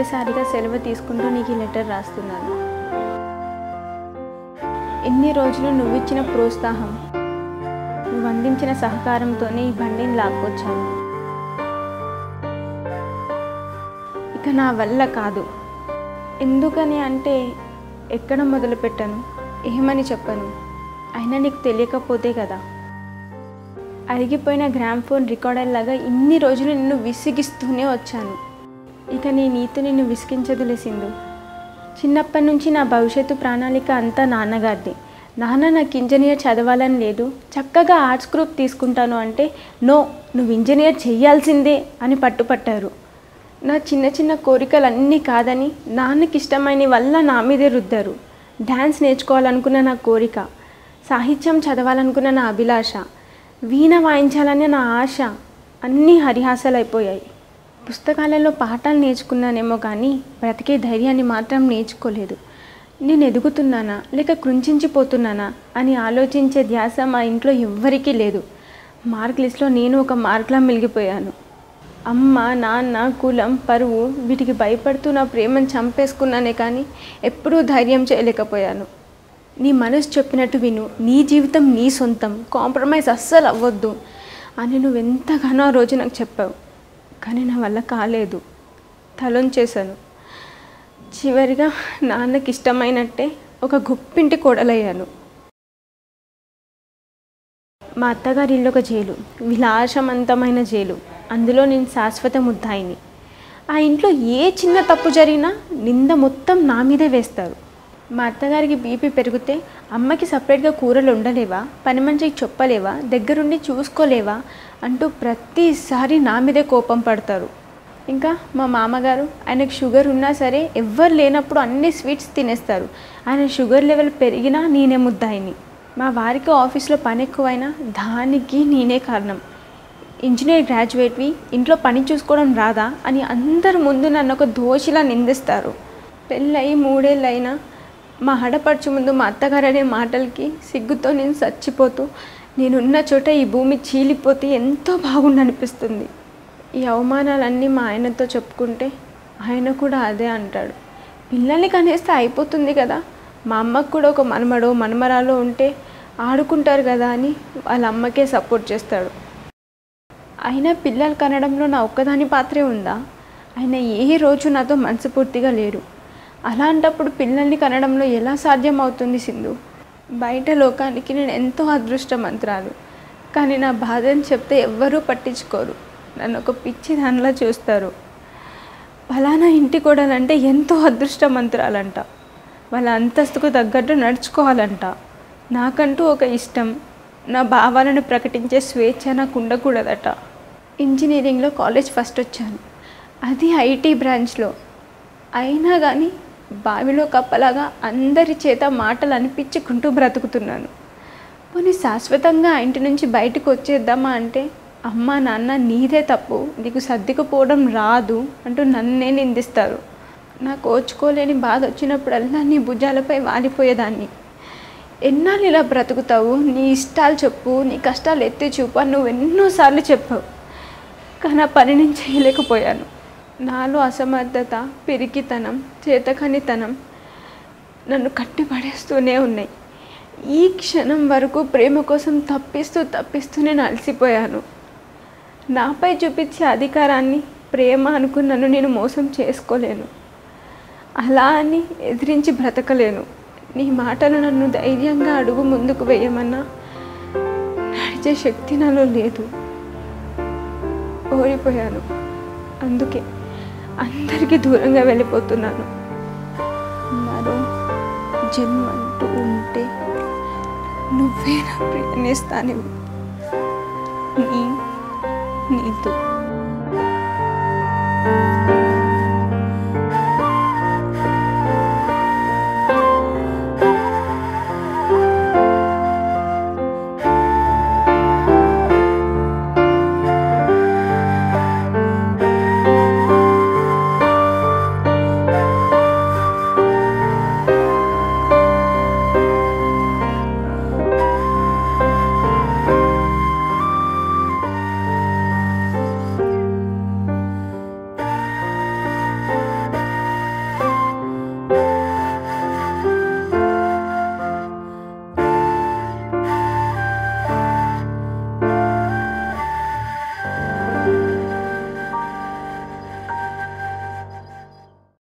మొదటిసారిగా సెలవు తీసుకుంటూ నీకు ఈ లెటర్ రాస్తున్నాను. ఎన్ని రోజులు నువ్విచ్చిన ప్రోత్సాహం, నువ్వు అందించిన సహకారంతోనే ఈ బండిని లాక్కొచ్చాను. ఇక నా వల్ల కాదు. ఎందుకని అంటే ఎక్కడ మొదలు పెట్టను, ఏమని చెప్పను. అయినా నీకు తెలియకపోతే కదా. అరిగిపోయిన గ్రామ్ఫోన్ రికార్డర్లాగా ఇన్ని రోజులు నిన్ను విసిగిస్తూనే వచ్చాను. ఇక నీతో నిన్ను విసిగించదులే సింధు. చిన్నప్పటి నుంచి నా భవిష్యత్తు ప్రణాళిక అంతా నాన్నగారిది. నాన్న నాకు ఇంజనీర్ చదవాలని లేదు, చక్కగా ఆర్ట్స్ గ్రూప్ తీసుకుంటాను అంటే నో, నువ్వు ఇంజనీర్ చెయ్యాల్సిందే అని పట్టుపట్టారు. నా చిన్న చిన్న కోరికలన్నీ కాదని నాన్నకి ఇష్టమైన వల్ల నా మీదే రుద్దారు. డ్యాన్స్ నేర్చుకోవాలనుకున్న నా కోరిక, సాహిత్యం చదవాలనుకున్న నా అభిలాష, వీణ వాయించాలనే నా ఆశ అన్నీ హరిహాసాలు అయిపోయాయి. పుస్తకాలలో పాఠాలు నేర్చుకున్నానేమో కానీ బ్రతికే ధైర్యాన్ని మాత్రం నేర్చుకోలేదు. నేను ఎదుగుతున్నానా లేక కృంచిపోతున్నానా అని ఆలోచించే ధ్యాస మా ఇంట్లో ఎవ్వరికీ లేదు. మార్క్ లిస్ట్లో నేను ఒక మార్కులా మిగిలిపోయాను. అమ్మ, నాన్న, కులం, పరువు వీటికి భయపడుతూ నా ప్రేమను చంపేసుకున్నానే కానీ ఎప్పుడూ ధైర్యం చేయలేకపోయాను. నీ మనసు చెప్పినట్టు విను, నీ జీవితం నీ సొంతం, కాంప్రమైజ్ అస్సలు అవ్వద్దు అని నువ్వెంతగానో ఆ రోజు నాకు చెప్పావు. కానీ నా వల్ల కాలేదు, తలొంచేశాను. చివరిగా నాన్నకి ఇష్టమైనట్టే ఒక గొప్పింటి కోడలయ్యాను. మా అత్తగారి ఇల్లు ఒక జైలు, విలాసవంతమైన జైలు. అందులో నేను శాశ్వత ముద్దాయిని. ఆ ఇంట్లో ఏ చిన్న తప్పు జరిగినా నింద మొత్తం నా మీదే వేస్తారు. మా అత్తగారికి బీపీ పెరిగితే అమ్మకి సపరేట్గా కూరలు ఉండలేవా, పని మనిషికి చెప్పలేవా, దగ్గరుండి చూసుకోలేవా అంటూ ప్రతిసారి నా మీదే కోపం పడతారు. ఇంకా మా మామగారు, ఆయనకు షుగర్ ఉన్నా సరే ఎవ్వరు లేనప్పుడు అన్ని స్వీట్స్ తినేస్తారు. ఆయన షుగర్ లెవెల్ పెరిగినా నేనే ముద్దాయిని. మా వారికి ఆఫీస్లో పని ఎక్కువైనా దానికి నేనే కారణం. ఇంజనీర్ గ్రాడ్యుయేట్వి, ఇంట్లో పని చూసుకోవడం రాదా అని అందరి ముందు నన్ను ఒక దోషిలా నిందిస్తారు. పెళ్ళయి 3 ఏళ్ళు అయినా మా ఆడపడుచు ముందు మా అత్తగారు అనే మాటలకి సిగ్గుతో నేను చచ్చిపోతూ, నేనున్న చోట ఈ భూమి చీలిపోతే ఎంతో బాగుండనిపిస్తుంది. ఈ అవమానాలన్నీ మా ఆయనతో చెప్పుకుంటే ఆయన కూడా అదే అంటాడు. పిల్లల్ని కనేస్తే అయిపోతుంది కదా, మా అమ్మకు కూడా ఒక మనమడో మనమరాలో ఉంటే ఆడుకుంటారు కదా అని వాళ్ళ అమ్మకే సపోర్ట్ చేస్తాడు. అయినా పిల్లలు కనడంలో నా ఒక్కదాని పాత్రే ఉందా? ఆయన ఏ రోజు నాతో మనస్ఫూర్తిగా లేరు. అలాంటప్పుడు పిల్లల్ని కనడంలో ఎలా సాధ్యం అవుతుంది సింధు? బయట లోకానికి నేను ఎంతో అదృష్టవంతురాలు. కానీ నా బాధని చెప్తే ఎవ్వరూ పట్టించుకోరు. నన్ను ఒక పిచ్చి దానిలా చూస్తారు. ఫలానా ఇంటి కోడలంటే ఎంతో అదృష్టవంతురాలంట, వాళ్ళ అంతస్తుకు తగ్గట్టు నడుచుకోవాలంట, నాకంటూ ఒక ఇష్టం, నా భావాలను ప్రకటించే స్వేచ్ఛ నాకు ఉండకూడదట. ఇంజనీరింగ్లో కాలేజ్ ఫస్ట్ వచ్చాను, అది ఐటీ బ్రాంచ్లో. అయినా కానీ బావిలో కప్పలాగా అందరి చేత మాటలు అనిపించుకుంటూ బ్రతుకుతున్నాను. పోనీ శాశ్వతంగా ఆ ఇంటి నుంచి బయటకు వచ్చేద్దామా అంటే అమ్మ, నాన్న నీదే తప్పు, నీకు సర్దుకుపోవడం రాదు అంటూ నన్నే నిందిస్తారు. నాకు ఓర్చుకోలేని బాధ వచ్చినప్పుడల్లా నీ భుజాలపై వాలిపోయేదాన్ని. ఎన్నాళ్ళు ఇలా బ్రతుకుతావు, నీ ఇష్టాలు చెప్పు, నీ కష్టాలు ఎత్తి చూపు అని నువ్వు ఎన్నోసార్లు చెప్పావు. కానీ ఆ పని నేను చేయలేకపోయాను. నాలో అసమర్థత, పిరికితనం, చేతకనితనం నన్ను కట్టిపడేస్తూనే ఉన్నాయి. ఈ క్షణం వరకు ప్రేమ కోసం తప్పిస్తూ నేను అలసిపోయాను. నాపై చూపించే అధికారాన్ని ప్రేమ అనుకున్నాను, నేను మోసం చేసుకోలేను. అలా అని ఎదిరించి బ్రతకలేను. నీ మాటలు నన్ను ధైర్యంగా అడుగు ముందుకు వేయమన్నా నడిచే శక్తి నాలో లేదు. ఓడిపోయాను. అందుకే అందరికీ దూరంగా వెళ్ళిపోతున్నాను. మరో జన్మంటూ ఉంటే నువ్వే నా ప్రియనేస్తానివ్వు. నీతో